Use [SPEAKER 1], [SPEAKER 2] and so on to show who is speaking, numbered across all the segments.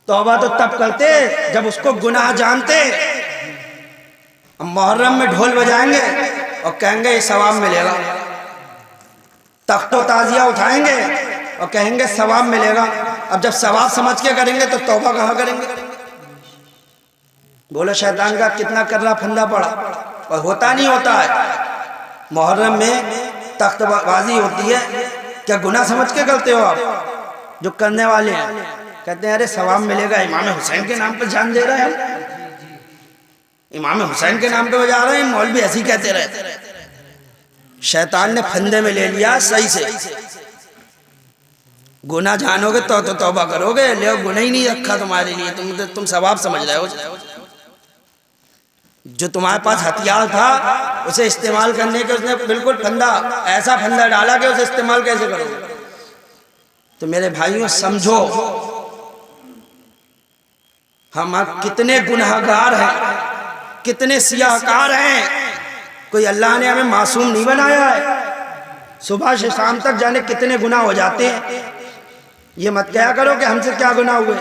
[SPEAKER 1] توبہ تو تب کرتے جب اس کو گناہ جانتے. اب محرم میں ڈھول بجائیں گے اور کہیں گے یہ ثواب ملے گا، تخت و تعزیہ اٹھائیں گے اور کہیں گے ثواب ملے گا. اب جب ثواب سمجھ کے کریں گے تو توبہ کہاں کریں گے؟ بولو شیطان کا کتنا کرنا پھندا پڑا. اور ہوتا نہیں ہوتا ہے. محرم میں تخت بازی ہوتی ہے، کیا گناہ سمجھ کے کرتے ہو آپ؟ جو کرنے والے ہیں کہتے ہیں ارے ثواب ملے گا، امام حسین کے نام پہ جان دے رہے ہیں، امام حسین کے نام پہ بجا رہے ہیں، مولوی ایسی کہتے رہے. شیطان نے پھندے میں لے لیا صحیح سے. گناہ جانو گے تو توبہ کرو گے، لے گناہ ہی نہیں رکھا تمہارے لیے، تم ثواب سمجھ رہے ہو. جو تمہارے پاس ہتھیار تھا اسے استعمال کرنے کے اس نے بالکل پھندا، ایسا پھندا ڈالا کہ اسے استعمال کیسے کرو گے؟ تو میرے بھائیوں سمجھو ہم کتنے گناہگار ہیں، کتنے سیاہکار ہیں. کوئی اللہ نے ہمیں معصوم نہیں بنایا ہے. صبح سے شام تک جانے کتنے گناہ ہو جاتے ہیں. یہ مت کہا کرو کہ ہم سے کیا گناہ ہوئے،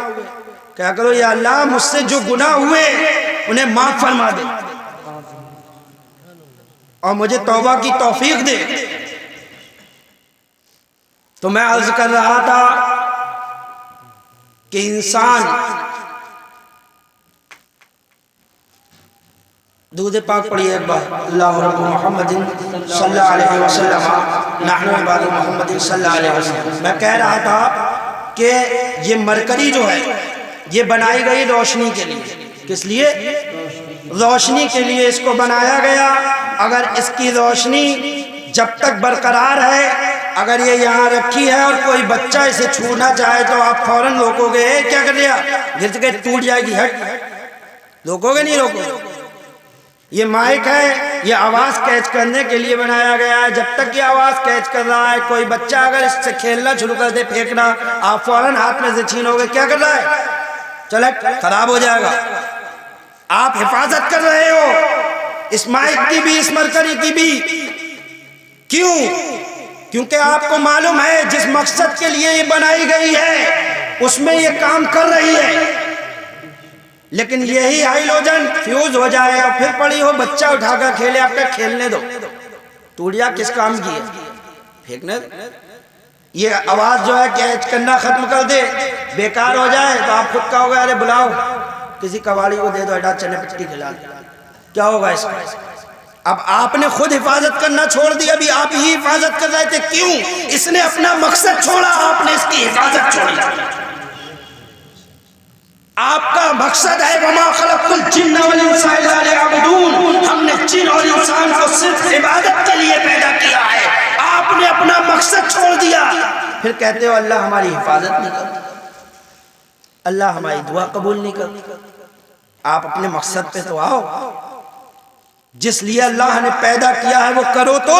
[SPEAKER 1] کہا کرو یا اللہ مجھ سے جو گناہ ہوئے انہیں معاف فرما دے اور مجھے توبہ کی توفیق دے. تو میں عرض کر رہا تھا کہ انسان درود پاک پڑھیے ایک بار. اللہ رب محمد صلی اللہ علیہ وسلم نحن عباد محمد صلی اللہ علیہ وسلم. میں کہہ رہا تھا کہ یہ مرکری جو ہے یہ بنائی گئی روشنی کے لیے. کس لیے؟ روشنی کے لیے اس کو بنایا گیا. اگر اس کی روشنی جب تک برقرار ہے، اگر یہ یہاں رکھی ہے اور کوئی بچہ اسے چھونا چاہے تو آپ فوراً روکو گے، کیا کر لیا گر کے ٹوٹ جائے گی، ہٹ، روکو گے نہیں روکو گے؟ یہ مائک ہے، یہ آواز کیچ کرنے کے لیے بنایا گیا ہے. جب تک یہ آواز کیچ کر رہا ہے، کوئی بچہ اگر اس سے کھیلنا شروع کر دے، پھینکنا، آپ فوراً ہاتھ میں سے چھینو گے، کیا کر رہا ہے؟ چلے خراب ہو جائے گا. آپ حفاظت کر رہے ہو اس مائک کی بھی، اس مرکری کی بھی. کیوں؟ کیونکہ آپ کو معلوم ہے جس مقصد کے لیے یہ بنائی گئی ہے اس میں یہ کام کر رہی ہے. لیکن یہی ہائیلوجن فیوز ہو جائے اور پھر پڑی ہو، بچہ اٹھا کر کھیلے، آپ کا کھیلنے دو، ٹوٹیا کس کام کی ہے؟ پھینکنے دو. یہ آواز جو ہے کیچ کرنا ختم کر دے، بیکار ہو جائے تو آپ خود کہو گے ارے بلاؤ کسی کباڑی کو دے دو، ہٹا چنے پٹی کھلا دو. کیا ہوگا اس کا؟ اب آپ نے خود حفاظت کرنا چھوڑ دی. ابھی آپ ہی حفاظت کر رہے تھے، کیوں؟ اس نے اپنا مقصد چھوڑا، آپ نے اس کی حفاظت چھوڑی. آپ کا مقصد ہے وَمَا خَلَقْتُ الْجِنَّ وَالْإِنسَ إِلَّا لِيَعْبُدُونَ. ہم نے جن اور انسان کو صرف عبادت کے لیے پیدا کیا ہے. آپ نے اپنا مقصد چھوڑ دیا، پھر کہتے ہو اللہ ہماری حفاظت نہیں کرتا، اللہ ہماری دعا قبول نہیں کرتا. آپ اپنے مقصد پہ تو آؤ. جس لیے اللہ نے پیدا کیا ہے وہ کرو، تو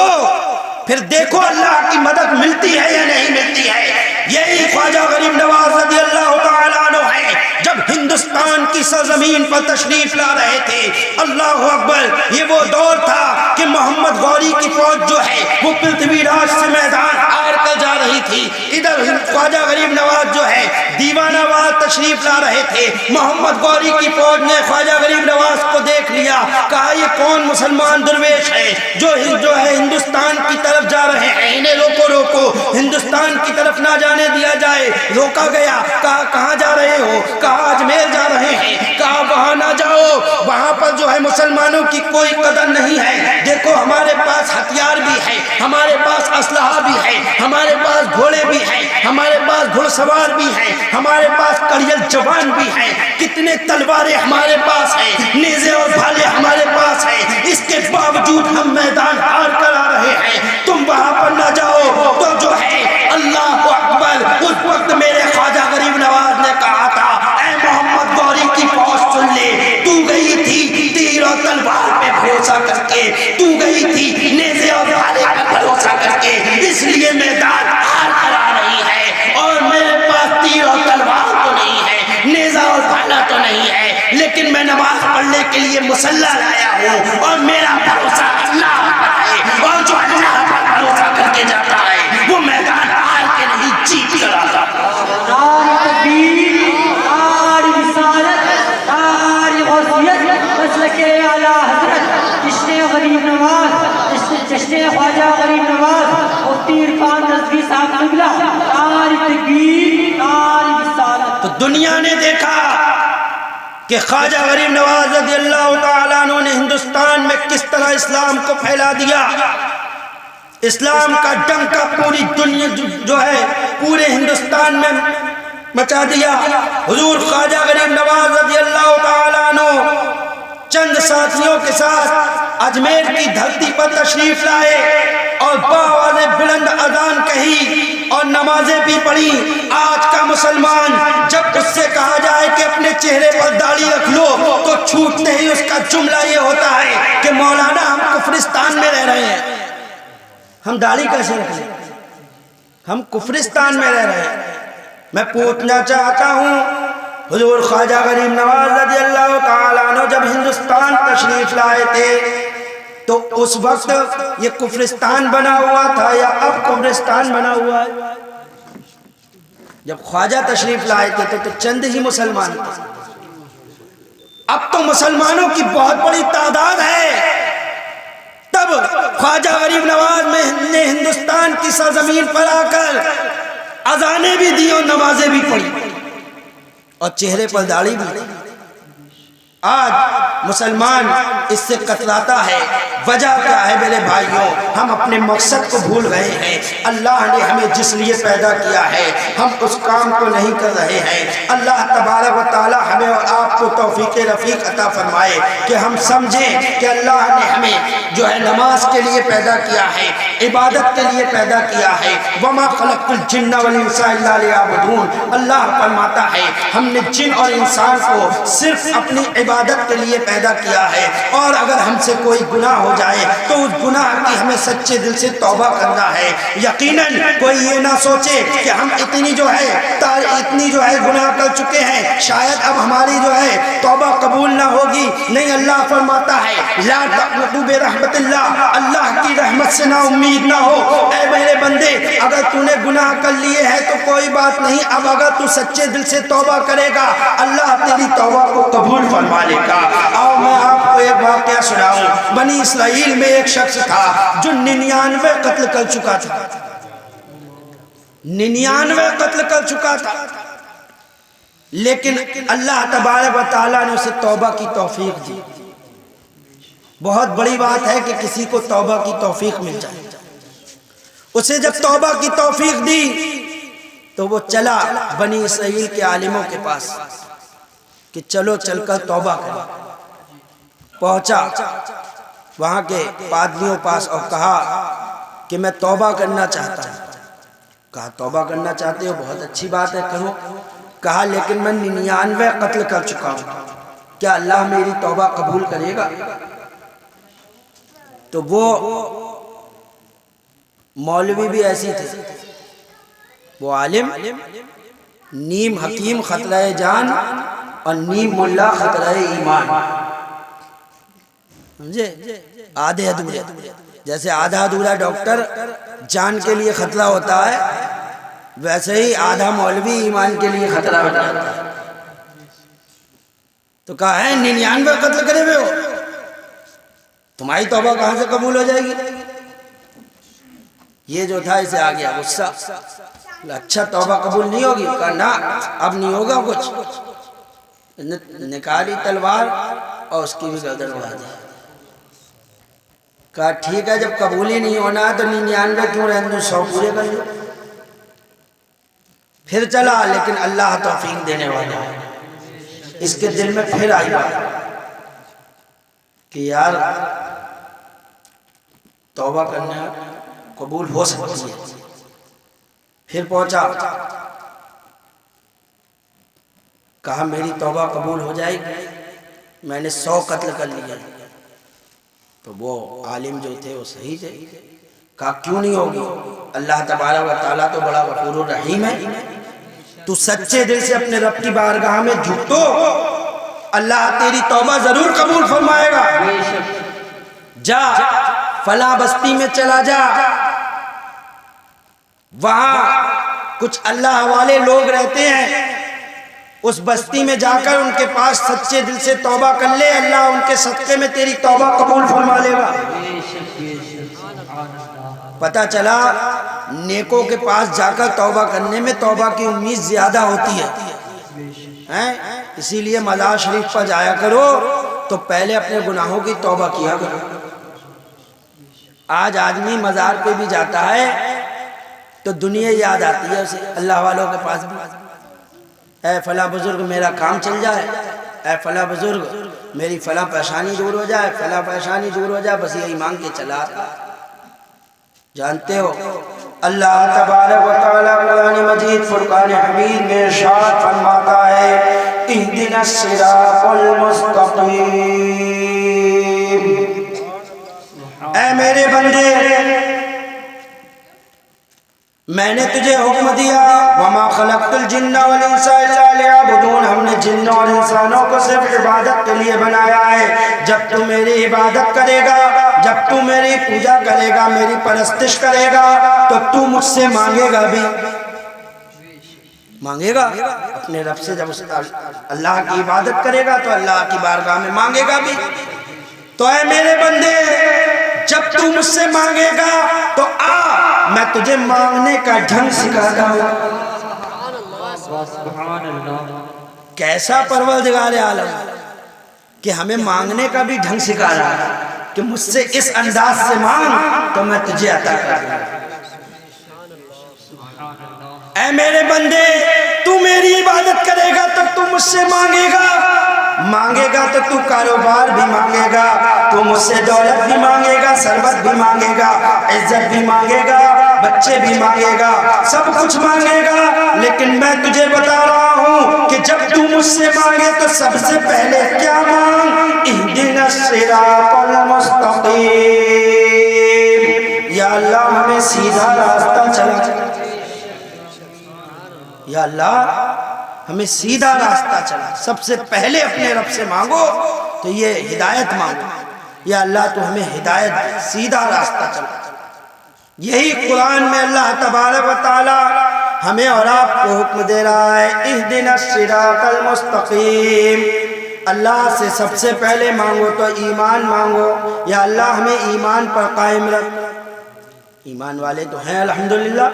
[SPEAKER 1] پھر دیکھو اللہ کی مدد ملتی ہے یا نہیں ملتی ہے. یہی خواجہ غریب نواز رضی اللہ تعالیٰ عنہ ہے. جب ہندوستان کی سرزمین پر تشریف لا رہے تھے، اللہ اکبر، یہ وہ دور تھا کہ محمد غوری کی فوج جو ہے وہ پرتھوی راج سے میدان ہار کر جا رہی تھی. ادھر خواجہ غریب نواز جو ہے دیوانہ وار تشریف لا رہے تھے. محمد غوری کی فوج نے خواجہ غریب نواز کو دیکھ لیا، کہا یہ کون مسلمان درویش ہے جو ہے ہندوستان کی طرف جا رہے ہیں، انہیں روکو روکو، ہندوستان کی طرف نہ جانے دیا جائے. روکا گیا، کہا کہاں جا رہے ہو؟ کہا اجمیر جا رہے ہیں. کہا وہاں نہ جاؤ، وہاں پر جو ہے مسلمانوں کی کوئی قدر نہیں ہے. دیکھو ہمارے پاس ہتھیار بھی ہے، ہمارے پاس اسلحہ بھی ہے، ہمارے پاس گھوڑے بھی ہیں، ہمارے پاس گھڑ سوار بھی ہیں، ہمارے پاس کڑیل جوان بھی ہیں، کتنے تلواریں ہمارے پاس ہیں، نیزے اور بھالے ہمارے پاس ہیں. اس کے باوجود ہم میدان ہار کر آ رہے ہیں، تم وہاں پر نہ جاؤ. تو جو ہے اللہ اکبر، اس وقت میرے خواجہ غریب نواز نے کہا تھا اے محمد غوری کی فوج سن لے، تو گئی تھی تیر اور تلوار پہ بھروسہ کر کے، تو گئی تھی نیزے اور بھالے پہ بھروسہ کر کے، اس لیے میدان ہار کر آ رہی ہے. اور میرے پاس تیر اور تلوار تو نہیں ہے، نیزہ اور بھالا تو نہیں ہے، لیکن میں نماز پڑھنے کے لیے مصلی لایا ہوں اور میرا بھروسہ اللہ پر ہے. اور جو اللہ پر بھروسہ کر کے جاتا ہے وہ میدان ہار کے نہیں جیت کر آتا.
[SPEAKER 2] قبلہ، ساری تقدیر، ساری رسالت۔
[SPEAKER 1] تو دنیا نے دیکھا کہ خواجہ غریب نواز رضی اللہ تعالیٰ عنہ نے ہندوستان میں کس طرح اسلام کو پھیلا دیا، اسلام کا ڈنکا پوری دنیا جو ہے پورے ہندوستان میں مچا دیا۔ حضور خواجہ غریب نواز رضی اللہ تعالیٰ عنہ چند ساتھیوں کے ساتھ اجمیر کی دھرتی پر تشریف لائے اور باآواز بلند اذان کہی اور نمازیں بھی پڑھی۔ آج کا مسلمان جب اس سے کہا جائے کہ اپنے چہرے پر داڑھی رکھ لو تو چھوٹتے ہی اس کا جملہ یہ ہوتا ہے کہ مولانا ہم کفرستان میں رہ رہے ہیں، ہم داڑھی کیسے رکھیں، ہم کفرستان میں رہ رہے ہیں۔ میں پوچھنا چاہتا ہوں حضور خواجہ غریب نواز رضی اللہ تعالیٰ عنہ جب ہندوستان تشریف لائے تھے تو اس وقت یہ کفرستان بنا ہوا تھا یا اب کفرستان بنا ہوا ہے؟ جب خواجہ تشریف لائے تھے تو چند ہی مسلمان تھے، اب تو مسلمانوں کی بہت بڑی تعداد ہے۔ تب خواجہ غریب نواز نے ہندوستان کی سرزمین پر آ کر اذانیں بھی دی اور نمازیں بھی پڑھی اور چہرے پر داڑھی بھی۔ آج مسلمان اس سے کتراتا ہے، وجہ کیا ہے میرے بھائیوں؟ ہم اپنے مقصد کو بھول رہے ہیں۔ اللہ نے ہمیں جس لیے پیدا کیا ہے ہم اس کام کو نہیں کر رہے ہیں۔ اللہ تبارک و تعالی ہمیں اور آپ کو توفیق رفیق عطا فرمائے کہ ہم سمجھیں کہ اللہ نے ہمیں جو ہے نماز کے لیے پیدا کیا ہے، عبادت کے لیے پیدا کیا ہے۔ وما خلقت الجن والانس الا لیعبدون، اللہ فرماتا ہے ہم نے جن اور انسان کو صرف اپنی عبادت کے لیے پیدا کیا ہے، اور اگر ہم سے کوئی گناہ ہو جائے تو اس گناہ کی ہمیں سچے دل سے توبہ کرنا ہے۔ یقیناً کوئی یہ نہ سوچے کہ ہم اتنی جو ہے گناہ کر چکے ہیں، شاید اب ہماری جو ہے توبہ قبول نہ ہوگی۔ نہیں، اللہ فرماتا ہے لا تقنطوا برحمت اللہ، اللہ کی رحمت سے نا امید نہ ہو۔ اے میرے بندے، اگر تو نے گناہ کر لیے ہیں تو کوئی بات نہیں، اب اگر تو سچے دل سے توبہ کرے گا اللہ تیری توبہ کو قبول فرما لے گا۔ آؤ میں آپ کو ایک واقعہ سناؤں۔ بنی اسرائیل میں ایک شخص تھا جو 99 قتل کر چکا تھا، 99 قتل کر چکا تھا، لیکن اللہ تبارک و تعالیٰ نے اسے توبہ کی توفیق دی۔ بہت بڑی بات ہے کہ کسی کو توبہ کی توفیق مل جائے۔ اسے جب توبہ کی توفیق دی تو وہ چلا بنی اسرائیل کے عالموں کے پاس کہ چلو چل کر توبہ کریں۔ پہنچا وہاں کے پادریوں پاس اور کہا کہ میں توبہ کرنا چاہتا ہوں۔ کہا توبہ کرنا چاہتے ہو، بہت اچھی بات ہے، کرو۔ کہا لیکن میں 99 قتل کر چکا ہوں، کیا اللہ میری توبہ قبول کرے گا؟ تو وہ مولوی بھی ایسی تھے، وہ عالم نیم حکیم خطرہ جان اور نیم ملا خطرہ ایمان، سمجھے؟ آدھے ادھورے، جیسے آدھا ادھورا ڈاکٹر جان کے لیے خطرہ ہوتا ہے، ویسے ہی آدھا مولوی ایمان کے لیے خطرہ ہوتا ہے۔ تو کہا ہے 99 قتل کرے ہوئے ہو، تمہاری توبہ کہاں سے قبول ہو جائے گی؟ یہ جو تھا اسے آ گیا غصہ، اچھا توبہ قبول نہیں ہوگی؟ کہا نا اب نہیں ہوگا کچھ، نکالی تلوار اور اس کی بھی گردن اڑا دی۔ کہا ٹھیک ہے، جب قبول ہی نہیں ہونا تو 99 کیوں رہنے دوں، 100 پورے کر لوں۔ پھر چلا، لیکن اللہ توفیق دینے والا ہے۔ اس کے دل میں پھر آئی بات کہ یار توبہ کرنا قبول ہو سکتی ہے۔ پھر پہنچا، کہا میری توبہ قبول ہو جائے گی، میں نے 100 قتل کر لیا۔ تو وہ عالم جو تھے وہ صحیح تھے، کہا کیوں نہیں ہوگی؟ اللہ تبارک و تعالیٰ تو بڑا غفور الرحیم ہے، تو سچے دل سے اپنے رب کی بارگاہ میں جھک تو اللہ تیری توبہ ضرور قبول فرمائے گا۔ جا فلاں بستی میں چلا جا، وہاں کچھ اللہ والے لوگ رہتے ہیں، اس بستی میں جا کر ان کے پاس سچے دل سے توبہ کر لے، اللہ ان کے صدقے میں تیری توبہ قبول فرما لے گا۔ پتہ چلا نیکوں کے پاس جا کر توبہ کرنے میں توبہ کی امید زیادہ ہوتی ہے ہیں؟ اسی لیے مزار شریف پر جایا کرو تو پہلے اپنے گناہوں کی توبہ کیا کرو. آج آدمی مزار پہ بھی جاتا ہے تو دنیا یاد آتی ہے اسے. اللہ والوں کے پاس بھی اے فلاں بزرگ میرا کام چل جائے, اے فلاں بزرگ میری فلاں پریشانی دور ہو جائے, فلاں پریشانی دور ہو جائے, بس یہی مانگ کے چلا آتا. جانتے ہو اللہ تبارک و تعالیٰ قرآن مجید فرقان حمید میں ارشاد فرماتا ہے اہدنا الصراط المستقیم. اے میرے بندے میں نے تجھے حکم دیا وما خلقت الجن والانس الا لیعبدون, ہم نے جن اور انسانوں کو صرف عبادت کے لیے بنایا ہے. جب تو میری عبادت کرے گا, جب تو میری پوجا کرے گا, میری پرستش کرے گا تو تو مجھ سے مانگے گا بھی, مانگے گا اپنے رب سے. جب اللہ کی عبادت کرے گا تو اللہ کی بارگاہ میں مانگے گا بھی. تو اے میرے بندے جب تو مجھ سے مانگے گا تو آ میں تجھے مانگنے کا ڈھنگ سکھاتا ہوں. کیسا پروردگار عالم کہ ہمیں مانگنے کا بھی ڈھنگ سکھا رہا ہے کہ مجھ سے اس انداز سے مانگ تو میں تجھے عطا کر دوں. اے میرے بندے تو میری عبادت کرے گا تو تو مجھ سے مانگے گا, مانگے گا تو تو کاروبار بھی مانگے گا, تو مجھ سے دولت بھی مانگے گا, ثروت بھی مانگے گا, عزت بھی مانگے گا, بچے بھی مانگے گا, سب کچھ مانگے گا. لیکن میں تجھے بتا رہا ہوں کہ جب تو مجھ سے مانگے تو سب سے پہلے کیا مانگ, اہدنا الصراط المستقیم. یا اللہ ہمیں سیدھا راستہ چلا, یا اللہ ہمیں سیدھا راستہ چلا. سب سے پہلے اپنے رب سے مانگو تو یہ ہدایت مانگو, یا اللہ تو ہمیں ہدایت دے, سیدھا راستہ چلا. یہی قرآن میں اللہ تبارک و تعالی ہمیں اور آپ کو حکم دے رہا ہے اہدنا الصراط المستقیم. اللہ سے سب سے پہلے مانگو تو ایمان مانگو, یا اللہ ہمیں ایمان پر قائم رکھ. ایمان والے تو ہیں الحمدللہ,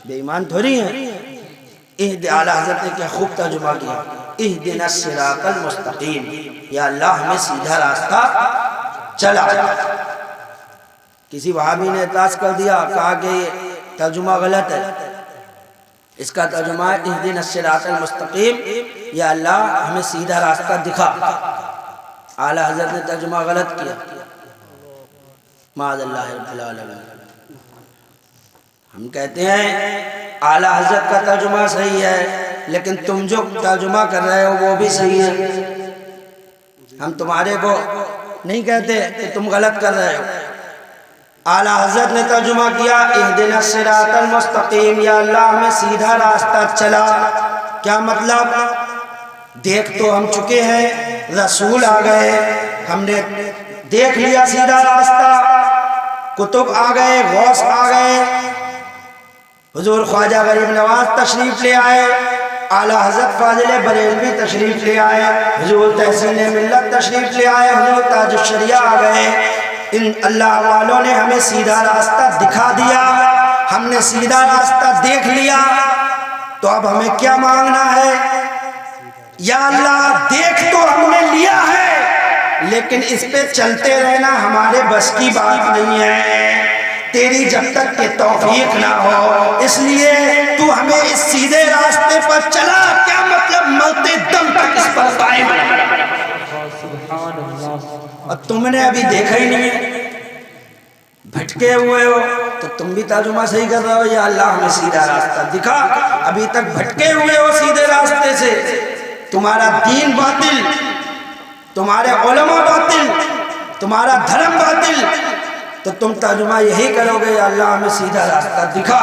[SPEAKER 1] بے ایمان تھوڑی ہیں. اعلیٰ حضرت نے کیا خوب ترجمہ کیا اہدنا الصراط المستقیم, یا اللہ ہمیں سیدھا راستہ چلا. کسی وہابی نے اعتراض کر دیا, کہا کہ یہ ترجمہ غلط ہے, اس کا ترجمہ ہے اہدنا الصراط المستقیم, یا اللہ ہمیں سیدھا راستہ دکھا. اعلیٰ حضرت نے ترجمہ غلط کیا, معاذ اللہ رب العالمین. ہم کہتے ہیں اعلیٰ حضرت کا ترجمہ صحیح ہے, لیکن تم جو ترجمہ کر رہے ہو وہ بھی صحیح ہے. ہم تمہارے کو نہیں کہتے کہ تم غلط کر رہے ہو. اعلیٰ حضرت نے ترجمہ کیا اہدنا الصراط المستقیم, یا اللہ ہمیں سیدھا راستہ چلا. کیا مطلب؟ دیکھ تو ہم چکے ہیں, رسول آ گئے, ہم نے دیکھ لیا سیدھا راستہ, کتب آ گئے, غوث آ گئے, حضور خواجہ غریب نواز تشریف لے آئے, اعلیٰ حضرت فاضل بریلوی تشریف لے آئے, حضور تحسین ملت تشریف لے آئے, حضور تاج الشریعہ آ گئے. ان اللہ والوں نے ہمیں سیدھا راستہ دکھا دیا, ہم نے سیدھا راستہ دیکھ لیا. تو اب ہمیں کیا مانگنا ہے, یا اللہ دیکھ تو ہم نے لیا ہے لیکن اس پہ چلتے رہنا ہمارے بس کی بات نہیں ہے, تیری جب تک کہ توفیق نہ ہو, اس لیے تو ہمیں اس سیدھے راستے پر چلا. کیا مطلب مرتے دم تک اس پر قائم رہنا. اور تم نے ابھی دیکھا ہی نہیں ہے, بھٹکے ہوئے ہو, تو تم بھی ترجمہ صحیح کر رہے ہو, یا اللہ ہمیں سیدھا راستہ دکھا. ابھی تک بھٹکے ہوئے ہو سیدھے راستے سے, تمہارا دین باطل, تمہارے علماء باطل, تمہارا دھرم باطل, تو تم ترجمہ یہی کرو گے یا اللہ ہمیں سیدھا راستہ دکھا.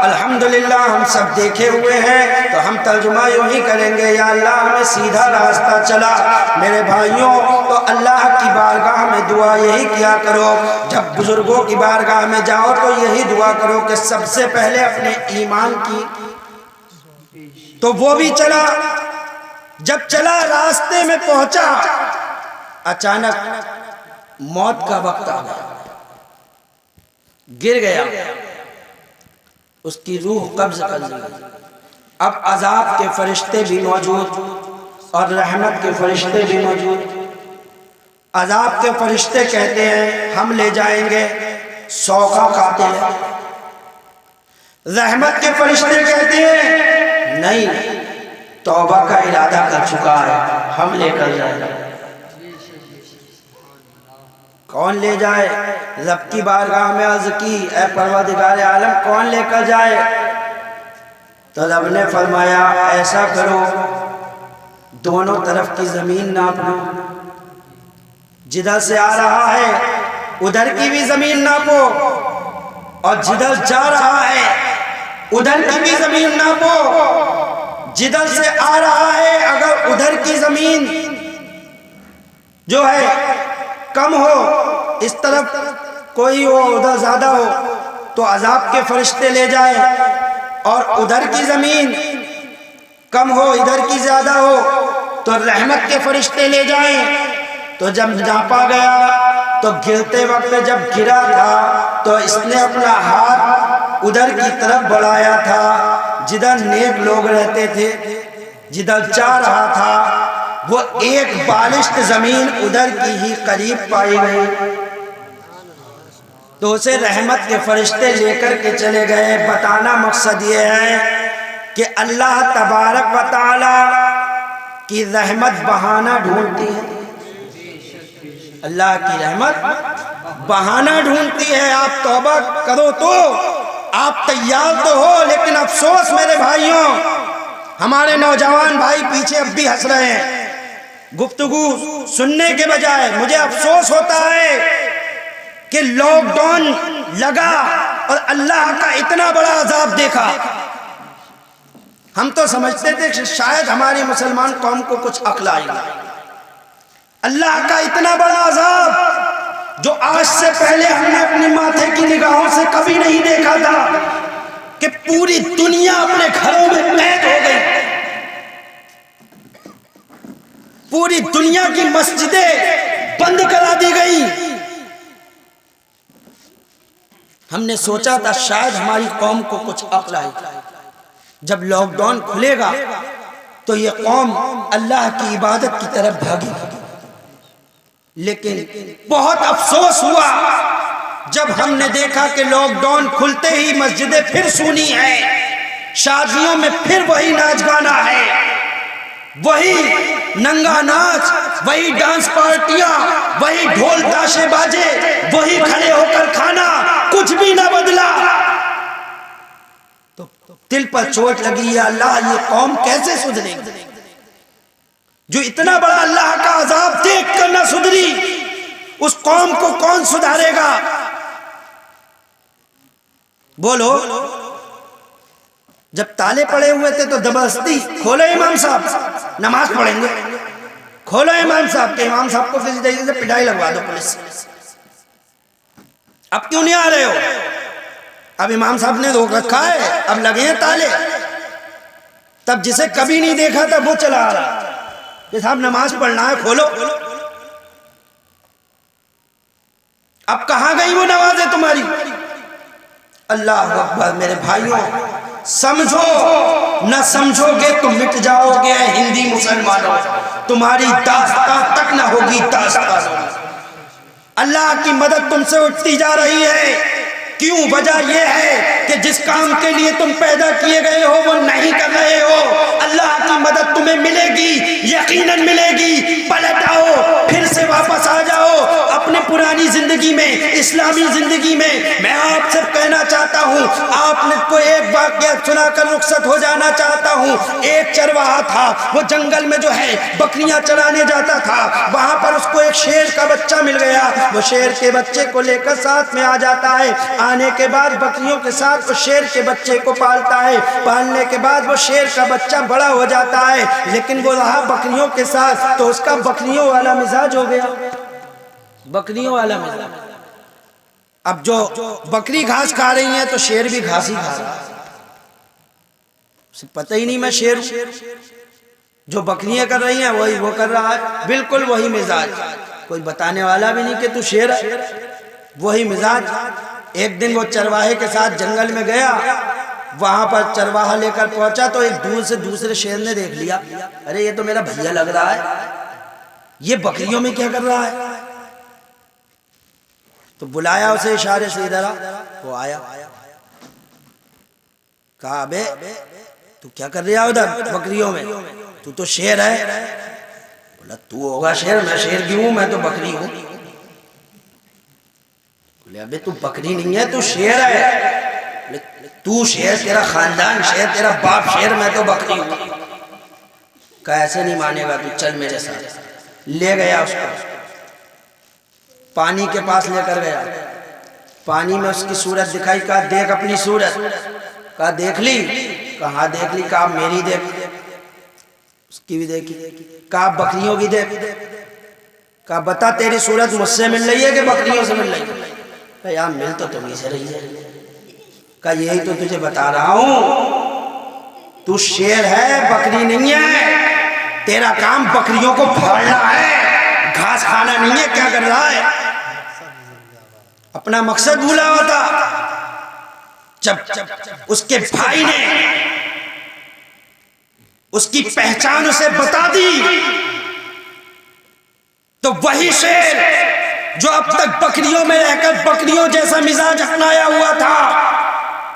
[SPEAKER 1] الحمدللہ ہم سب دیکھے ہوئے ہیں تو ہم ترجمہ یہی کریں گے یا اللہ ہمیں سیدھا راستہ چلا. میرے بھائیوں, تو اللہ کی بارگاہ میں دعا یہی کیا کرو, جب بزرگوں کی بارگاہ میں جاؤ تو یہی دعا کرو کہ سب سے پہلے اپنے ایمان کی. تو وہ بھی چلا, جب چلا راستے میں پہنچا, اچانک موت کا وقت آ گیا, گر گیا. اس کی روح قبض کر لی۔ اب عذاب کے فرشتے بھی موجود اور رحمت کے فرشتے بھی موجود۔ عذاب کے فرشتے کہتے ہیں ہم لے جائیں گے 100 کا قاتل ہے۔ رحمت کے فرشتے کہتے ہیں نہیں، توبہ کا ارادہ کر چکا ہے، ہم لے کر جائیں گے۔ کون لے جائے؟ رب کی بارگاہ میں عرض کی اے پروردگار عالم کون لے کر جائے؟ تو رب نے فرمایا ایسا کرو دونوں طرف کی زمین ناپ لو، جدھر سے آ رہا ہے ادھر کی بھی زمین ناپو اور جدھر جا رہا ہے ادھر کی بھی زمین ناپو۔ جدھر سے آ رہا ہے اگر ادھر کی زمین جو ہے کم ہو، اس طرف کوئی ہو ادھر زیادہ ہو تو عذاب کے فرشتے لے جائے، اور ادھر کی زمین کم ہو ادھر کی زیادہ ہو تو رحمت کے فرشتے لے جائیں۔ تو جب ناپا گیا تو گرتے وقت جب گرا تھا تو اس نے اپنا ہاتھ ادھر کی طرف بڑھایا تھا جدھر نیک لوگ رہتے تھے، جدھر جا رہا تھا وہ ایک بالشت زمین ادھر کی ہی قریب پائی گئی، تو اسے رحمت کے فرشتے لے کر کے چلے گئے۔ بتانا مقصد یہ ہے کہ اللہ تبارک و تعالی کی رحمت بہانہ ڈھونڈتی ہے، اللہ کی رحمت بہانہ ڈھونڈتی ہے۔ آپ توبہ کرو تو آپ تیار تو ہو، لیکن افسوس میرے بھائیوں، ہمارے نوجوان بھائی پیچھے اب بھی ہنس رہے ہیں گفتگو سننے کے بجائے۔ مجھے افسوس ہوتا ہے کہ لاک ڈاؤن لگا اور اللہ کا اتنا بڑا عذاب دیکھا۔ ہم تو سمجھتے تھے کہ شاید ہماری مسلمان قوم کو کچھ عقل آئے گا۔ اللہ کا اتنا بڑا عذاب جو آج سے پہلے ہم نے اپنے ماتھے کی نگاہوں سے کبھی نہیں دیکھا تھا، کہ پوری دنیا اپنے گھروں میں قید ہو گئی، پوری دنیا کی مسجدیں بند کرا دی گئی۔ ہم نے سوچا تھا شاید ہماری قوم کو کچھ عقل آئے گا، جب لاک ڈاؤن کھلے گا تو یہ قوم اللہ کی عبادت کی طرف بھاگے گی۔ لیکن بہت افسوس ہوا جب ہم نے دیکھا کہ لاک ڈاؤن کھلتے ہی مسجدیں پھر سونی ہیں، شادیوں میں پھر وہی ناچ گانا ہے، وہی ننگا ناچ، وہی ڈانس پارٹیاں، وہی ڈھول تاشے باجے، وہی کھڑے ہو کر کھانا، کچھ بھی نہ بدلا۔ تو دل پر چوٹ لگی، یا اللہ یہ قوم کیسے سدھرے گی؟ جو اتنا بڑا اللہ کا عذاب دیکھ کر نہ سدھری، اس قوم کو کون سدھارے گا؟ بولو، جب تالے پڑے ہوئے تھے تو زبردستی کھولو امام صاحب نماز پڑھیں گے، کھولو امام صاحب کے امام صاحب کو کسی طریقے سے پٹائی لگوا دو پولیس سے۔ اب کیوں نہیں آ رہے ہو؟ اب امام صاحب نے روک رکھا ہے، اب لگے ہیں تالے۔ تب جسے کبھی نہیں دیکھا تھا وہ چلا آ رہا کہ صاحب نماز پڑھنا ہے کھولو۔ اب کہاں گئی وہ نمازیں تمہاری؟ اللہ اکبر۔ میرے بھائیوں سمجھو، نہ سمجھو گے تو مٹ جاؤ گے ہندی مسلمانوں، تمہاری داستان تک نہ ہوگی داستان۔ اللہ کی مدد تم سے اٹھتی جا رہی ہے، کیوں؟ وجہ یہ ہے کہ جس کام کے لیے تم پیدا کیے گئے ہو وہ نہیں کر رہے ہو۔ اللہ کی مدد تمہیں ملے گی، یقیناً ملے گی۔ پلٹ آؤ، پھر سے واپس آ جاؤ اپنے پرانی زندگی میں، اسلامی زندگی میں۔ میں آپ سے کہنا چاہتا ہوں، آپ نے کو ایک واقعہ سنا کر رخصت ہو جانا چاہتا ہوں۔ ایک چرواہا تھا، وہ جنگل میں جو ہے بکریاں چرانے جاتا تھا، وہاں پر اس کو ایک شیر کا بچہ مل گیا۔ وہ شیر کے بچے کو لے کر ساتھ میں آ جاتا ہے، آنے کے بعد بکریوں کے ساتھ وہ شیر کے بچے کو پالتا ہے۔ پالنے کے بعد وہ شیر کا بچہ بڑا ہو جاتا ہے، لیکن وہ رہا بکریوں کے ساتھ، تو اس کا بکریوں والا مزاج ہو گیا، بکریوں والا مزاج۔ اب جو بکری گھاس کھا رہی ہیں تو شیر بھی گھاس ہی کھا رہا ہے، اسے پتہ ہی نہیں میں شیر ہوں۔ جو بکریاں کر رہی ہیں وہی وہ کر رہا ہے، بالکل وہی مزاج، کوئی بتانے والا بھی نہیں کہ تو شیر ہے، وہی مزاج۔ ایک دن وہ چرواہے کے ساتھ جنگل میں گیا وہاں پر چرواہا لے کر پہنچا تو ایک دور سے دوسرے شیر نے دیکھ لیا، ارے یہ تو میرا بھیا لگ رہا ہے، یہ بکریوں میں کیا کر رہا ہے؟ تو بلایا اسے اشارے سے، ادھر آ، وہ آیا، کہا ابے تو کیا کر رہا ادھر بکریوں میں، تو تو شیر ہے۔ بولا تو ہوگا شیر، میں شیر کیوں ہوں، میں تو بکری ہوں۔ بولے ابے تو بکری نہیں ہے، تو شیر ہے۔ تو شیر، تیرا خاندان شیر، تیرا باپ شیر، میں تو بکری ہوں۔ کہا ایسے نہیں مانے گا، تو چل میرے ساتھ۔ لے گیا اس کو، پانی کے پاس لے کر گیا، پانی میں اس کی صورت دکھائی، کہا دیکھ اپنی صورت، کہا دیکھ لی، کہا ہاں دیکھ لی، کہا میری دیکھ، اس کی بھی دیکھی، کہا بکریوں کی دیکھ، کہا بتا تیری صورت مجھ سے مل رہی ہے کہ بکریوں سے مل رہی ہے؟ کہا یار مل تو تمہیں سے رہی ہے۔ کہا یہی تو تجھے بتا رہا ہوں، تو شیر ہے بکری نہیں ہے، تیرا کام بکریوں کو پھاڑنا ہے، گھاس کھانا نہیں ہے۔ کیا کر رہا ہے؟ اپنا مقصد بھولا ہوا تھا۔ جب اس کے بھائی نے اس کی پہچان اسے بتا دی تو وہی شیر جو اب تک بکریوں میں رہ کر بکریوں جیسا مزاج اپنایا ہوا تھا،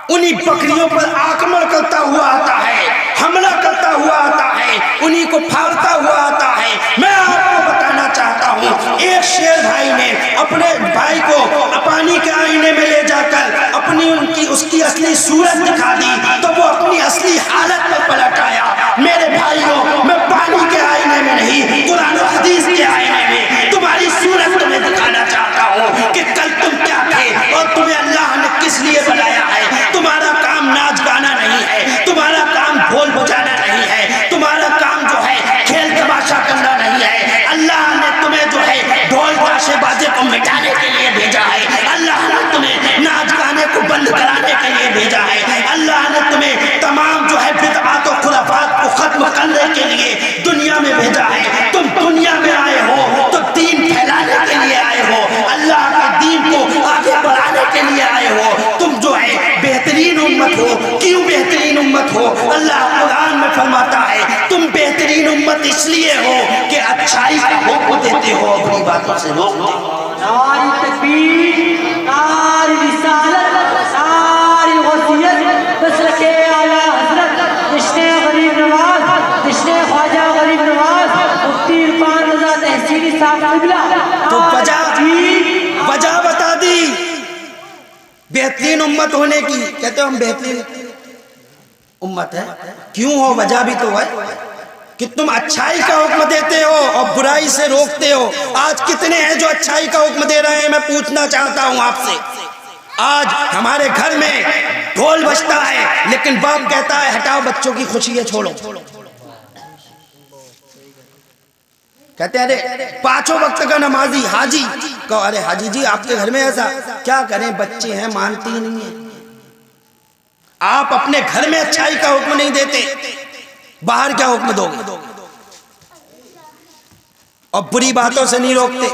[SPEAKER 1] انہی بکریوں پر آکرمن کرتا ہوا آتا ہے، حملہ کرتا ہوا آتا ہے، انہی کو پھاڑتا ہوا آتا ہے۔ میں آپ کو بتانا چاہتا ہوں، ایک شیر بھائی نے اپنے بھائی کو پانی کے آئینے میں لے جا کر اپنی اس کی اصلی صورت دکھا دی تو وہ اپنی اصلی حالت پر پلٹ آیا۔ میرے بھائیوں، میں پانی کے آئینے میں نہیں، قرآن و حدیث کے آئینے میں تمہاری صورت تمہیں دکھانا چاہتا ہوں کہ کل تم کیا تھے اور تمہیں اللہ نے کس لیے بنایا ہے۔ تمہارا کام ناچ گانا نہیں ہے، تمہارا کام ڈھول بجانا نہیں ہے، تمہارا کام جو ہے کھیل تماشا کرنا نہیں ہے۔ اللہ نے تمہیں جو ہے ڈھول تاشے بازے کو مٹانے کے لیے بھیجا ہے، اللہ نے تمہیں ناچ گانے کو بند کرانے کے لیے بھیجا ہے، اللہ نے تمہیں تمام جو ہے بدعات و خرافات کو ختم کرنے کے لیے دنیا میں بھیجا ہے۔ تم دنیا میں آئے ہو تو دین پھیلانے کے لیے آئے ہو، اللہ کے دین کو آگے بڑھانے کے لیے آئے ہو۔ تم جو ہے بہترین امت ہو۔ کیوں بہترین امت ہو؟ اللہ قرآن میں فرماتا ہے تم بہترین امت اس لیے ہو کہ اچھائی کا حکم دیتے ہو، اپنی باتوں سے روکتے ہو۔
[SPEAKER 2] نعرہ تکبیر، نعرہ رسالت، نعرہ غوثیت، مسلک اعلیٰ حضرت جشن غریب نواز، جشن خواجہ غریب نواز، مفتی عرفان رضا تحصیلی صاحب قبلہ۔
[SPEAKER 1] تو وجہ بتا دی بہترین امت ہونے کی۔ کہتے ہو ہم بہترین امت ہے، کیوں ہو؟ وجہ بھی تو ہے کہ تم اچھائی کا حکم دیتے ہو اور برائی سے روکتے ہو۔ آج کتنے ہیں جو اچھائی کا حکم دے رہے ہیں؟ میں پوچھنا چاہتا ہوں آپ سے۔ آج ہمارے گھر میں ڈھول بجتا ہے لیکن باپ کہتا ہے ہٹاؤ بچوں کی خوشی ہے، چھوڑو۔ کہتے ہیں ارے پانچوں وقت کا نمازی حاجی، کہو ارے حاجی جی آپ کے گھر میں ایسا کیا کریں، بچے ہیں مانتی نہیں ہیں۔ آپ اپنے گھر میں اچھائی کا حکم نہیں دیتے، باہر کیا حکم دو گے؟ اور بری باتوں سے نہیں روکتے۔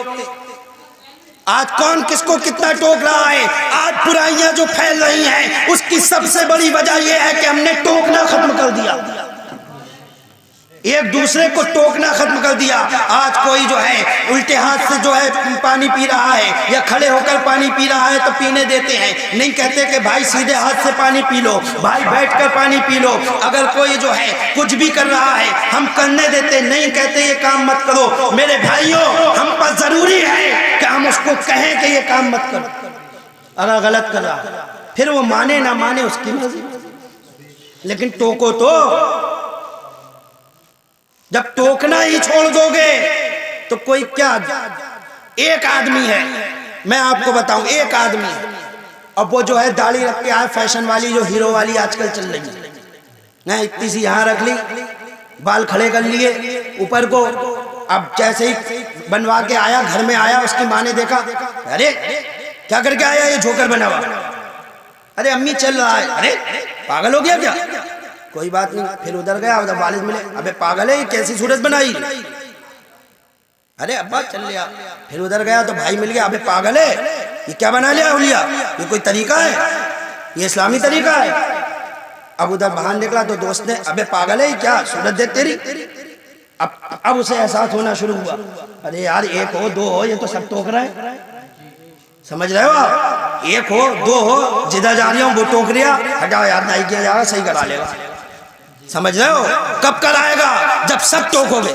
[SPEAKER 1] آج کون کس کو کتنا ٹوک رہا ہے؟ آج برائیاں جو پھیل رہی ہیں اس کی سب سے بڑی وجہ یہ ہے کہ ہم نے ٹوکنا ختم کر دیا، ایک دوسرے کو ٹوکنا ختم کر دیا۔ آج کوئی جو ہے الٹے ہاتھ سے جو ہے پانی پی رہا ہے یا کھڑے ہو کر پانی پی رہا ہے تو پینے دیتے ہیں، نہیں کہتے کہ بھائی سیدھے ہاتھ سے پانی پی لو، بھائی بیٹھ کر پانی پی لو۔ اگر کوئی جو ہے کچھ بھی کر رہا ہے ہم کرنے دیتے، نہیں کہتے یہ کام مت کرو۔ میرے بھائیوں، ہم پر ضروری ہے کہ ہم اس کو کہیں کہ یہ کام مت کرو۔ اگر غلط کر رہا ہے پھر وہ مانے نہ مانے اس کی مرضی، لیکن ٹوکو تو۔ جب ٹوکنا ہی چھوڑ دو گے تو کوئی کیا؟ ایک آدمی ہے، میں آپ کو بتاؤں، ایک آدمی ہے، اب وہ جو ہے داڑھی رکھ کے آئے، فیشن والی جو ہیرو والی آج کل چل رہی ہے، اتنی سی یہاں رکھ لی، بال کھڑے کر لیے اوپر کو۔ اب جیسے ہی بنوا کے آیا، گھر میں آیا، اس کی ماں نے دیکھا، ارے کیا کر کے آیا یہ جوکر بنا ہوا؟ ارے امی چل رہا ہے۔ ارے پاگل ہو گیا کیا؟ کوئی بات نہیں، پھر ادھر گیا، ادھر والد ملے، ابے پاگل ہے یہ کیسی صورت بنائی؟ ارے ابا چل لیا، پھر ادھر گیا تو بھائی مل گیا، ابے پاگل ہے یہ کیا بنا لیا؟ اولیا یہ کوئی طریقہ ہے؟ یہ اسلامی طریقہ ہے؟ ابو ذر باہر نکلا تو دوست نے ابے پاگل ہے کیا صورت دیکھ تیری. اب اسے احساس ہونا شروع ہوا ارے یار ایک ہو دو ہو یہ تو سب ٹوک رہے ہیں. سمجھ رہے ہو آپ؟ ایک ہو دو ہو جدھر جا رہی ہوں وہ ٹوک رہا ہٹاؤ یار نہیں کیا جائے گا صحیح کرا لے گا. سمجھ رہے ہو کب کرائے گا جب سب ٹوکو گے.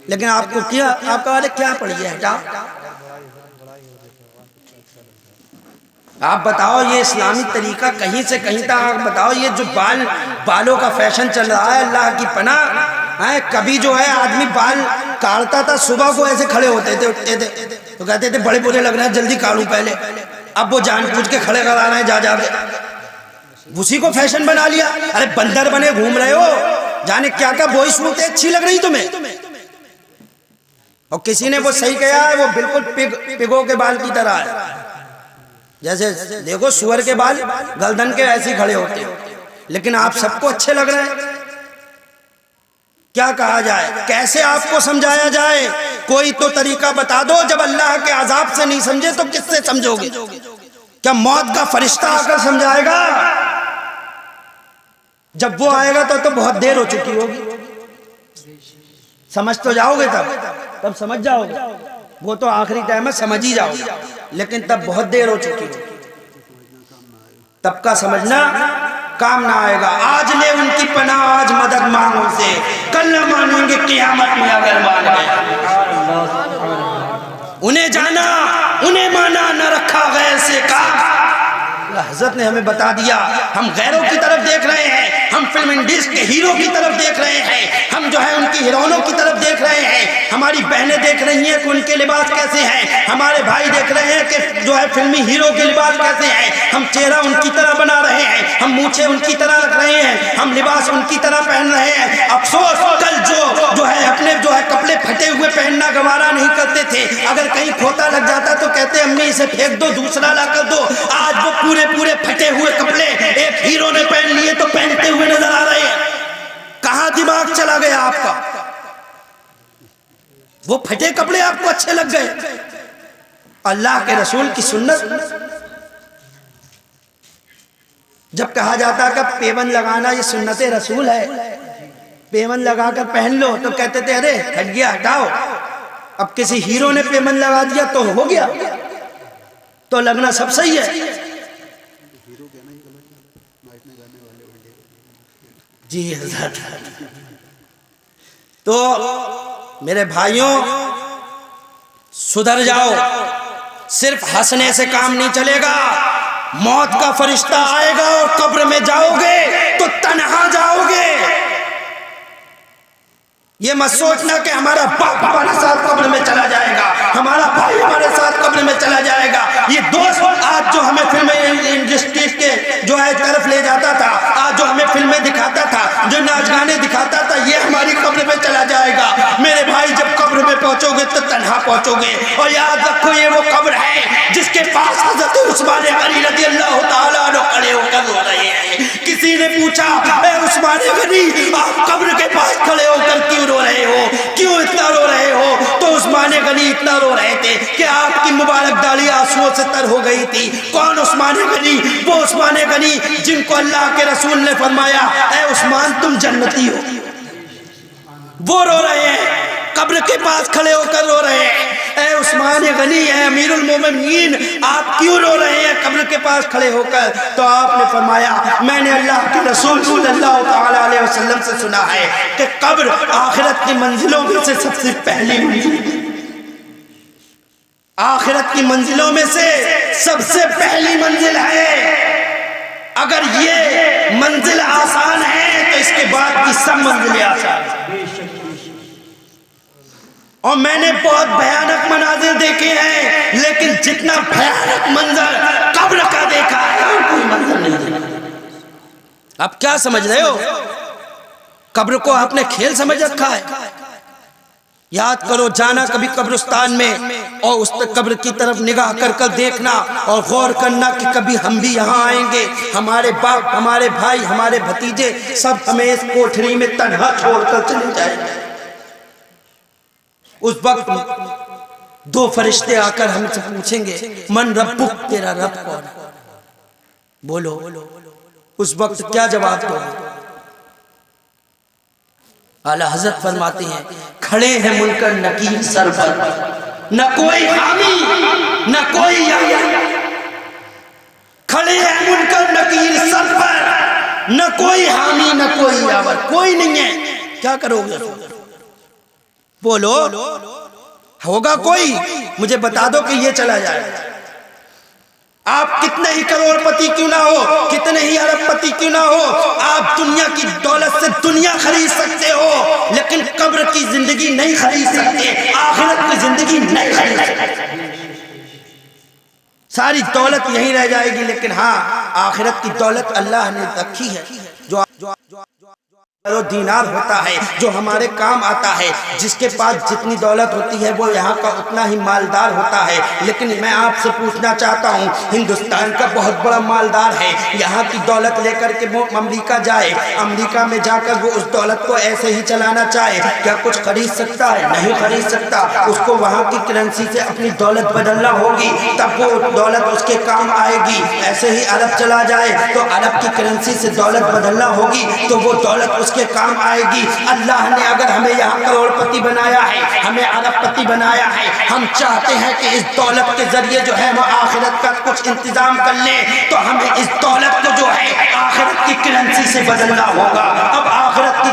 [SPEAKER 1] لیکن آپ کو کیا آپ کا کیا پڑی ہے ہٹا. آپ بتاؤ یہ اسلامی طریقہ کہیں سے کہیں تک آپ بتاؤ یہ جو بالوں کا فیشن چل رہا ہے اللہ کی پناہ. کبھی جو ہے آدمی بال کاٹتا تھا صبح کو ایسے کھڑے ہوتے تھے اٹھتے تھے تو کہتے تھے بڑے برے لگ رہے ہیں جلدی کاٹوں پہلے. اب وہ جان پوچھ کے کھڑے کرا رہے ہیں جا کے اسی کو فیشن بنا لیا. ارے بندر بنے گھوم رہے ہو جانے کیا کیا وہی صورتیں اچھی لگ رہی تمہیں. اور کسی نے وہ صحیح کہا ہے وہ بالکل پگوں کے بال کی طرح ہے. جیسے دیکھو سور کے بال گردن کے ایسے ہی کھڑے ہوتے ہیں لیکن آپ سب کو اچھے لگ رہے ہیں. کیا کہا جائے کیسے آپ کو سمجھایا جائے. کوئی تو طریقہ بتا دو. جب اللہ کے عذاب سے نہیں سمجھے تو کس سے سمجھو گے. کیا موت کا فرشتہ آ کر سمجھائے گا؟ جب وہ آئے گا تو بہت دیر ہو چکی ہوگی. سمجھ تو جاؤ گے تب سمجھ جاؤ گے. وہ تو آخری ٹائم ہے سمجھ ہی جاؤ گے لیکن تب بہت دیر ہو چکی ہوگی. تب کا سمجھنا کام نہ آئے گا. آج لے ان کی پناہ آج مدد مانگو سے کل نہ مانیں گے قیامت میں اگر مان گئے. انہیں جانا انہیں مانا نہ رکھا غیر سے کہا. حضرت نے ہمیں بتا دیا ہم غیروں کی طرف دیکھ رہے ہیں. ہم فلم انڈسٹری کے ہیرو کی طرف دیکھ رہے ہیں. ہم جو ہے ان کی ہیروئنوں کی طرف دیکھ رہے ہیں. ہماری بہنیں دیکھ رہی ہیں کہ ان کے لباس کیسے ہیں. ہمارے بھائی دیکھ رہے ہیں کہ جو ہے فلمی ہیرو کے لباس کیسے ہیں. ہم چہرہ ان کی طرح بنا رہے ہیں. ہم مونچھیں ان کی طرح رکھ رہے ہیں. ہم لباس ان کی طرح پہن رہے ہیں. افسوس کل جو ہے اپنے جو ہے کپڑے پھٹے ہوئے پہننا گوارا نہیں کرتے تھے. اگر کہیں کھوتا لگ جاتا تو کہتے امی اسے پھینک دو دوسرا لا کر دو. آج وہ پورے پھٹے ہوئے کپڑے ایک ہیرو نے پہن لیے تو پہنتے ہوئے نظر آ رہے ہیں. کہاں دماغ چلا گیا آپ کا؟ وہ پھٹے کپڑے آپ کو اچھے لگ گئے. اللہ کے رسول کی سنت جب کہا جاتا کہ پیون لگانا یہ سنت رسول ہے پیون لگا کر پہن لو تو کہتے تھے ارے ہٹ گیا ہٹاؤ. اب کسی ہیرو نے پیون لگا دیا تو ہو گیا تو لگنا سب صحیح ہے. جی حضرت تو میرے بھائیوں سدھر جاؤ. صرف ہنسنے سے کام نہیں چلے گا. موت کا فرشتہ آئے گا اور قبر میں جاؤ گے تو تنہا جاؤ گے. یہ مت سوچنا کہ ہمارا باپ ہمارے ساتھ قبر میں چلا جائے گا ہمارا بھائی ہمارے ساتھ قبر میں چلا جائے گا. یہ دوست آج جو ہمیں فلمیں انڈسٹری کے جو ہے طرف لے جاتا تھا آج جو ہمیں فلمیں دکھاتا تھا جو ناچ گانے دکھاتا تھا یہ ہماری قبر میں چلا جائے گا. میرے بھائی جب قبر میں پہنچو گے تو تنہا پہنچو گے. اور یاد رکھو یہ وہ قبر ہے جس کے پاس حضرت عثمان غنی رضی اللہ تعالیٰ عنہ کھڑے ہو کر رو رہے ہیں. کسی نے پوچھا اے عثمان غنی آپ قبر کے پاس کھڑے ہو کر کیوں رو رہے ہو کیوں اتنا رو رہے ہو؟ تو عثمان غنی اتنا رو رہے تھے کہ آپ کی مبارک داڑھی آنسوؤں سے تر ہو گئی تھی. کون عثمان غنی؟ وہ عثمان غنی جن کو اللہ کے رسول نے فرمایا اے عثمان تم جنتی ہو. وہ رو رہے ہیں قبر کے پاس کھڑے ہو کر رو رہے ہیں. اے عثمان غنی اے امیر المومنین آپ کیوں رو رہے ہیں قبر کے پاس کھڑے ہو کر؟ تو آپ نے فرمایا میں نے اللہ کے رسول صلی اللہ تعالی علیہ وسلم سے سنا ہے کہ قبر آخرت کی منزلوں میں سے سب سے پہلی منزل آخرت کی منزلوں میں سے سب سے پہلی منزل ہے. اگر یہ منزل آسان ہے تو اس کے بعد کی سب منزلیں آسان ہیں. اور میں نے بہت بھیانک مناظر دیکھے ہیں لیکن جتنا بھیانک منظر قبر کا دیکھا ہے اور کوئی منظر نہیں دیکھا. اب کیا سمجھ رہے ہو؟ قبر کو آپ نے کھیل سمجھ رکھا ہے. یاد کرو جانا کبھی قبرستان میں اور اس قبر کی طرف نگاہ کر کر دیکھنا اور غور کرنا کہ کبھی ہم بھی یہاں آئیں گے. ہمارے باپ ہمارے بھائی ہمارے بھتیجے سب ہمیں اس کوٹھری میں تنہا چھوڑ کر چلے جائیں گے. اس وقت دو فرشتے آ کر ہم سے پوچھیں گے من ربک تیرا رب کون ہے؟ بولو اس وقت کیا جواب دو؟ اعلیٰ حضرت فرماتے ہیں کھڑے ہیں منکر نکیر سر پر، نہ کوئی حامی نہ کوئی یاور، کھڑے ہیں منکر نکیر سر پر، نہ کوئی حامی نہ کوئی یاور، کوئی نہیں ہے، کیا کرو گے؟ بولو ہوگا کوئی؟ مجھے بتا دو کہ یہ چلا جائے۔ آپ کتنے ہی کروڑ پتی کیوں نہ ہو، کتنے ہی ارب پتی کیوں نہ ہو، آپ دنیا کی دولت سے دنیا خرید سکتے ہو، لیکن قبر کی زندگی نہیں خرید سکتے، آخرت کی زندگی نہیں خرید سکتے۔ ساری دولت یہیں رہ جائے گی، لیکن ہاں آخرت کی دولت اللہ نے رکھی ہے، جو دینار ہوتا ہے، جو ہمارے کام آتا ہے۔ جس کے پاس جتنی دولت ہوتی ہے وہ یہاں کا اتنا ہی مالدار ہوتا ہے، لیکن میں آپ سے پوچھنا چاہتا ہوں، ہندوستان کا بہت بڑا مالدار ہے، یہاں کی دولت لے کر کے وہ امریکہ جائے، امریکہ میں جا کر وہ اس دولت کو ایسے ہی چلانا چاہے، کیا کچھ خرید سکتا ہے؟ نہیں خرید سکتا۔ اس کو وہاں کی کرنسی سے اپنی دولت بدلنا ہوگی، تب وہ دولت اس کے کام آئے گی۔ ایسے ہی عرب چلا جائے تو عرب کی کرنسی سے دولت بدلنا ہوگی تو وہ دولت اس کے کام آئے گی۔ اللہ نے اگر ہمیں یہاں کروڑ پتی بنایا ہے، ہمیں ارب پتی بنایا ہے، ہم چاہتے ہیں کہ اس دولت کے ذریعے جو ہے وہ آخرت کا کچھ انتظام کر لیں، تو ہمیں اس دولت کو جو ہے آخرت کی کرنسی سے بدلنا ہوگا۔ اب آخرت کی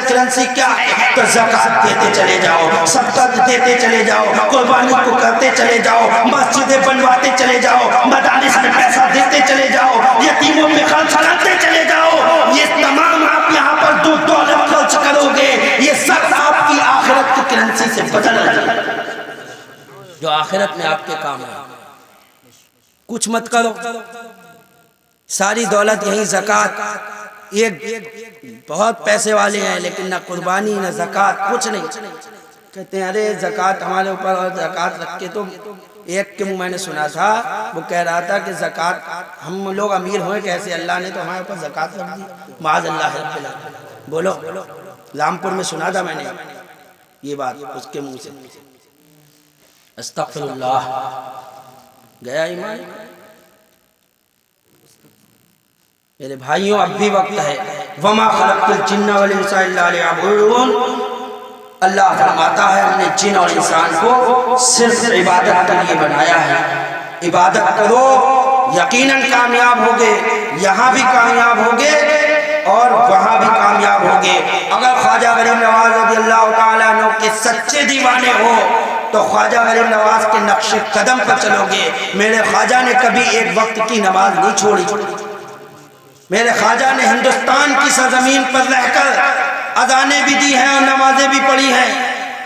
[SPEAKER 1] کرنسی کیا ہے؟ تو زکوٰۃ دیتے چلے جاؤ، صدقہ دیتے چلے جاؤ، قربانی کو کرتے چلے جاؤ، مسجدیں بنواتے چلے جاؤ، مدارس میں پیسہ دیتے چلے جاؤ، یتیموں میں خرچ کراتے چلے جاؤ۔ یہ تمام آپ یہاں پر جو دولت خرچ کرو گے، یہ سب آپ کی آخرت کی کرنسی سے بدل جائے، جو آخرت میں آپ کے کام ہے۔ کچھ مت کرو، ساری دولت یہی زکوٰۃ، ایک بہت پیسے والے ہیں لیکن نہ قربانی نہ زکوٰۃ، کچھ نہیں۔ کہتے ہیں ارے زکوٰۃ ہمارے اوپر، اور زکوٰۃ رکھ کے تو ایک کہ میں نے سنا تھا، وہ کہہ رہا تھا کہ زکوٰۃ ہم لوگ امیر ہوئے کیسے، اللہ نے تو ہمارے اوپر زکوٰۃ رکھ دی، معاذ اللہ رب العالمین۔ بولو، لامپور میں سنا تھا میں نے یہ بات اس کے منہ سے، استغفر اللہ، گیا ایمان۔ میرے بھائیوں اب بھی وقت ہے، وما خلقت الجن والانس الا لیعبدون۔ اللہ فرماتا ہے ہم نے جن اور انسان کو صرف عبادت کے لیے بنایا ہے، عبادت کرو، یقیناً کامیاب ہوگے، یہاں بھی کامیاب ہوگے اور وہاں بھی کامیاب ہوگے۔ اگر خواجہ غریب نواز رضی اللہ تعالیٰ عنہ کے سچے دیوانے ہو تو خواجہ غریب نواز کے نقش قدم پر چلو گے۔ میرے خواجہ نے کبھی ایک وقت کی نماز نہیں چھوڑی، میرے خواجہ نے ہندوستان کی سرزمین پر رہ کر اذانیں بھی دی ہیں اور نمازیں بھی پڑھی ہیں۔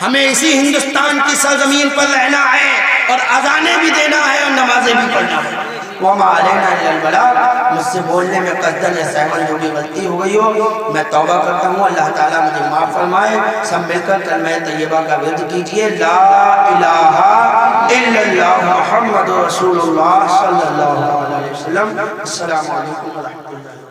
[SPEAKER 1] ہمیں اسی ہندوستان کی سرزمین پر رہنا ہے اور اذانیں بھی دینا ہے اور نمازیں بھی پڑھنا ہے۔ وَمَا عَلَيْنَا إِلَّا الْبَلَاغُ۔ مجھ سے بولنے میں قصداً یا سہواً جو بھی غلطی ہو گئی ہو میں توبہ کرتا ہوں، اللہ تعالیٰ مجھے معاف فرمائے۔ سب مل کر کلمہ طیبہ کا ورد کیجئے، لا الہ الا اللہ محمد رسول اللہ صلی اللہ علیہ وسلم۔ السلام علیکم ورحمۃ اللہ۔